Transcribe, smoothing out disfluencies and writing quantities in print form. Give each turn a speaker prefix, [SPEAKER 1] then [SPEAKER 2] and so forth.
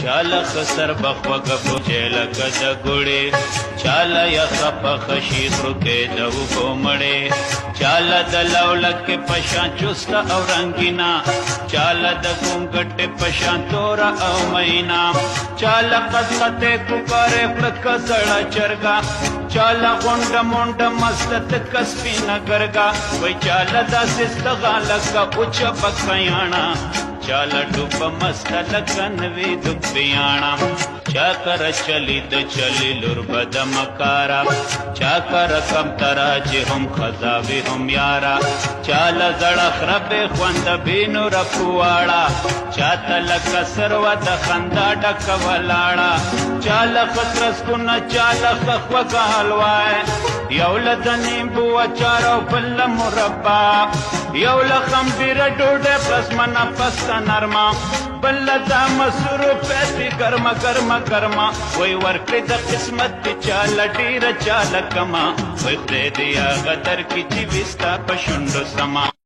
[SPEAKER 1] چاله خسر بخوګ پوچې لکه د ګوړې چاله یخه پخه شي خروکې د اوبو مړې چاله د لولکې په شان چسته او رنګینا چاله د ګونګټې په شان توره او مینا چاله قطقطې کوکارې پړکه سړه چرګه چاله غونډه مونډه مسته تکه سپینه ګرګه وای چاله داسې ستغه لکه اوچه پکیاڼه چاله ډوبه مسته لکه نوې دبیاڼه چا کره چلی د چلی لور به د مکاره چا کره کمتره چې هم ښځه وي هم یاره چاله زړه خربې خوند بینو رپواړه چاته لکه سروه د خندا ډکه ولاړه چاله خطرسکونه چاله خخوږه حلوای یو له د نیمبو اچار او بل له مربا یو له خمبیره ډوډۍ پلس منه پسته نرمه بل له دا مسورو پیسې ګرمه ګرمه ګرمه وای ورکړې د قسمت دې چاله ډېره چاله کمه وای خدای دې هغه درکړي چې وي ستا په شونډو سمه